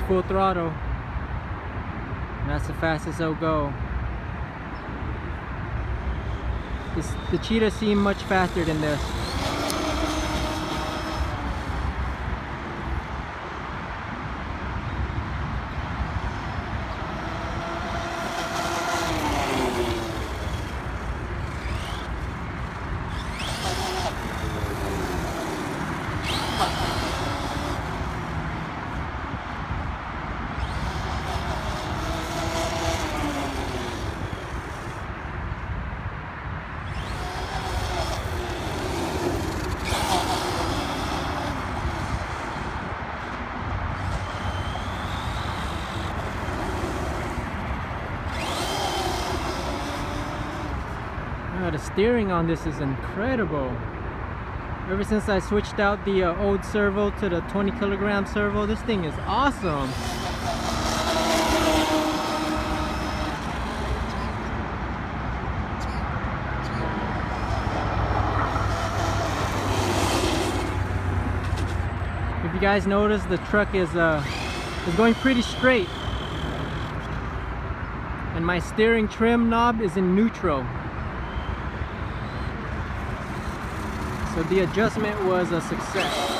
full throttle. And that's the fastest it'll go. The Cheetah seem much faster than this. The steering on this is incredible. Ever since I switched out the old servo to the 20kg servo, this thing is awesome. If you guys notice, the truck is going pretty straight, and my steering trim knob is in neutral. So the adjustment was a success.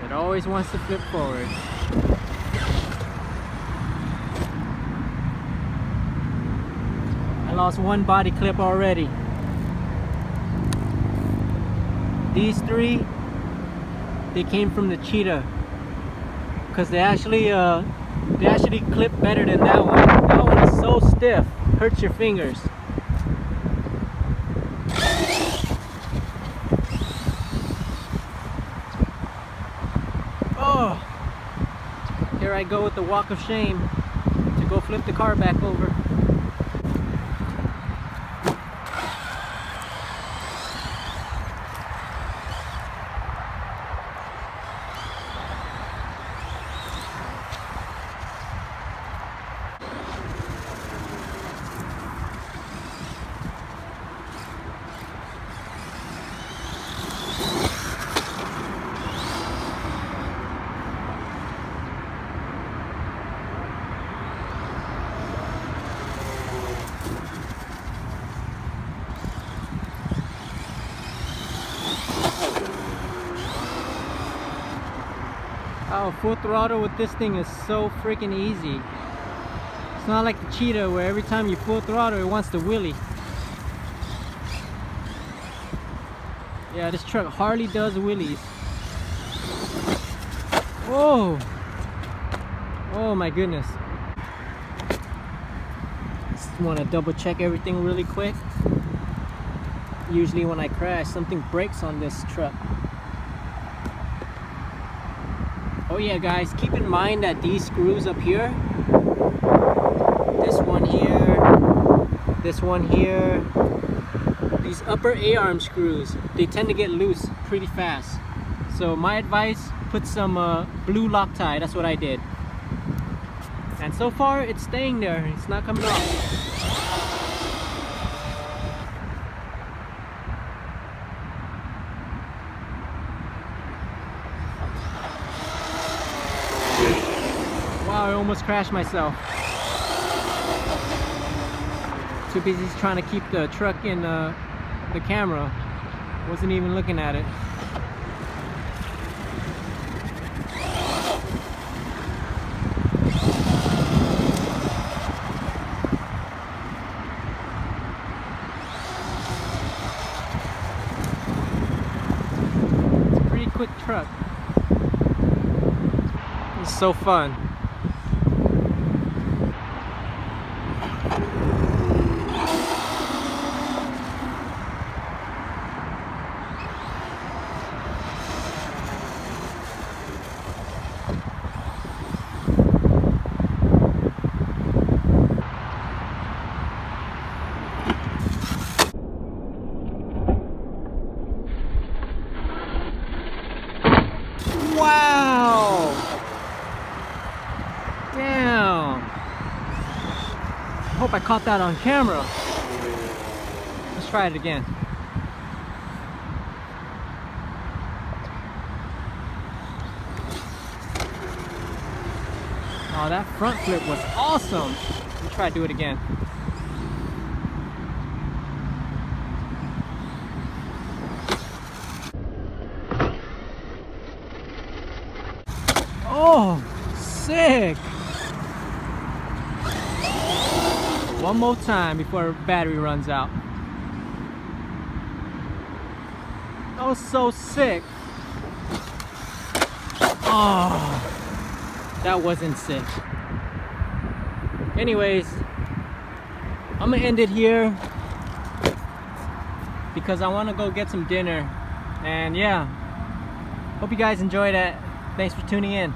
It always wants to flip forward. I lost one body clip already. These three, they came from the Cheetah, because they actually clip better than that one. That one is so stiff, hurts your fingers. Oh, here I go with the walk of shame to go flip the car back over. Oh, full throttle with this thing is so freaking easy. It's not like the Cheetah where every time you full throttle it wants to wheelie. Yeah, this truck hardly does wheelies. Whoa! Oh my goodness. Just want to double check everything really quick. Usually when I crash, something breaks on this truck. Oh yeah guys, keep in mind that these screws up here, this one here, these upper A-arm screws, they tend to get loose pretty fast. So my advice, put some blue Loctite. That's what I did. And so far it's staying there, it's not coming off. Wow, I almost crashed myself. Too busy trying to keep the truck in the camera. Wasn't even looking at it. It's a pretty quick truck. It's so fun. long. I hope I caught that on camera. Let's try it again. Oh, that front flip was awesome. Let me try to do it again. Oh, sick! One more time before battery runs out. That was so sick. Oh, that wasn't sick. Anyways, I'm gonna end it here because I want to go get some dinner. And yeah, hope you guys enjoyed it. Thanks for tuning in.